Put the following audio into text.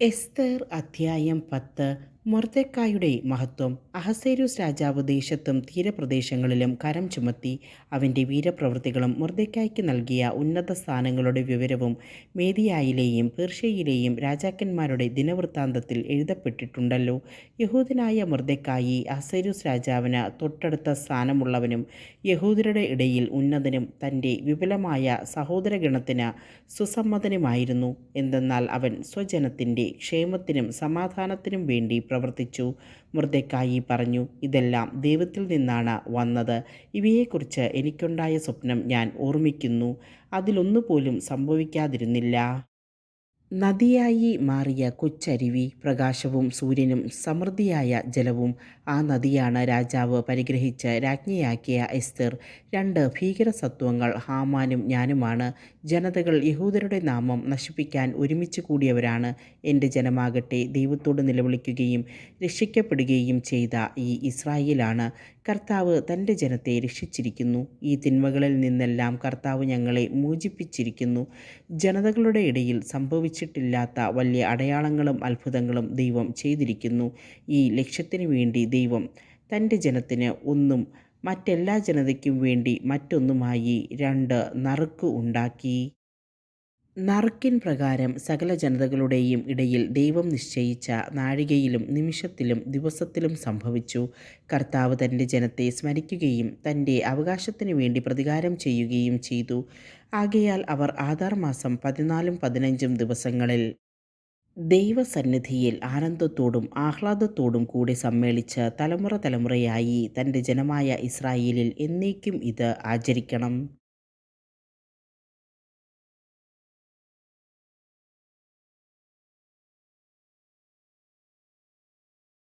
എസ്തേർ അധ്യായം 10. മൊർദെഖായിയുടെ മഹത്വം. അഹസ്വേരോസ് രാജാവ് ദേശത്തും തീരപ്രദേശങ്ങളിലും കരം ചുമത്തി. അവൻ്റെ വീരപ്രവൃത്തികളും മൊർദെഖായിക്ക് നൽകിയ ഉന്നത സ്ഥാനങ്ങളുടെ വിവരവും മേദിയായിലെയും പേർഷ്യയിലെയും രാജാക്കന്മാരുടെ ദിനവൃത്താന്തത്തിൽ എഴുതപ്പെട്ടിട്ടുണ്ടല്ലോ. യഹൂദനായ മൊർദെഖായി അഹസ്വേരോസ് രാജാവിന് തൊട്ടടുത്ത സ്ഥാനമുള്ളവനും യഹൂദരുടെ ഇടയിൽ ഉന്നതനും തൻ്റെ വിപുലമായ സഹോദരഗണത്തിന് സുസമ്മതനുമായിരുന്നു. എന്തെന്നാൽ അവൻ സ്വജനത്തിൻ്റെ ക്ഷേമത്തിനും സമാധാനത്തിനും വേണ്ടി പ്രവർത്തിച്ചു. മൊർദെഖായി പറഞ്ഞു, ഇതെല്ലാം ദൈവത്തിൽ നിന്നാണ് വന്നത്. ഇവയെക്കുറിച്ച് എനിക്കുണ്ടായ സ്വപ്നം ഞാൻ ഓർമ്മിക്കുന്നു. അതിലൊന്നുപോലും സംഭവിക്കാതിരുന്നില്ല. നദിയായി മാറിയ കൊച്ചരുവി, പ്രകാശവും സൂര്യനും സമൃദ്ധിയായ ജലവും. ആ നദിയാണ് രാജാവ് പരിഗ്രഹിച്ച് രാജ്ഞിയാക്കിയ എസ്തേർ. രണ്ട് ഭീകരസത്വങ്ങൾ ഹാമാനും ഞാനുമാണ്. ജനതകൾ യഹൂദരുടെ നാമം നശിപ്പിക്കാൻ ഒരുമിച്ച് കൂടിയവരാണ്. എൻ്റെ ജനമാകട്ടെ ദൈവത്തോട് നിലവിളിക്കുകയും രക്ഷിക്കപ്പെടുകയും ചെയ്ത ഈ ഇസ്രായേലാണ്. കർത്താവ് തൻ്റെ ജനത്തെ രക്ഷിച്ചിരിക്കുന്നു. ഈ തിന്മകളിൽ നിന്നെല്ലാം കർത്താവ് ഞങ്ങളെ മോചിപ്പിച്ചിരിക്കുന്നു. ജനതകളുടെ ഇടയിൽ സംഭവിച്ചിട്ടില്ലാത്ത വലിയ അടയാളങ്ങളും അത്ഭുതങ്ങളും ദൈവം ചെയ്തിരിക്കുന്നു. ഈ ലക്ഷ്യത്തിനു വേണ്ടി ദൈവം തൻ്റെ ജനത്തിന് ഒന്നും മറ്റെല്ലാ ജനതയ്ക്കും വേണ്ടി മറ്റൊന്നുമായി രണ്ട് നറുക്ക് ഉണ്ടാക്കി. നറുക്കിൻ പ്രകാരം സകല ജനതകളുടെയും ഇടയിൽ ദൈവം നിശ്ചയിച്ച നാഴികയിലും നിമിഷത്തിലും ദിവസത്തിലും സംഭവിച്ചു. കർത്താവ് തൻ്റെ ജനത്തെ സ്മരിക്കുകയും തൻ്റെ അവകാശത്തിനു വേണ്ടി പ്രതികാരം ചെയ്യുകയും ചെയ്തു. ആകയാൽ അവർ ആദാർ മാസം 14 15 ദിവസങ്ങളിൽ ദൈവസന്നിധിയിൽ ആനന്ദത്തോടും ആഹ്ലാദത്തോടും കൂടി സമ്മേളിച്ച് തലമുറ തലമുറയായി തൻ്റെ ജനമായ ഇസ്രായേലിൽ എന്നേക്കും ഇത് ആചരിക്കണം.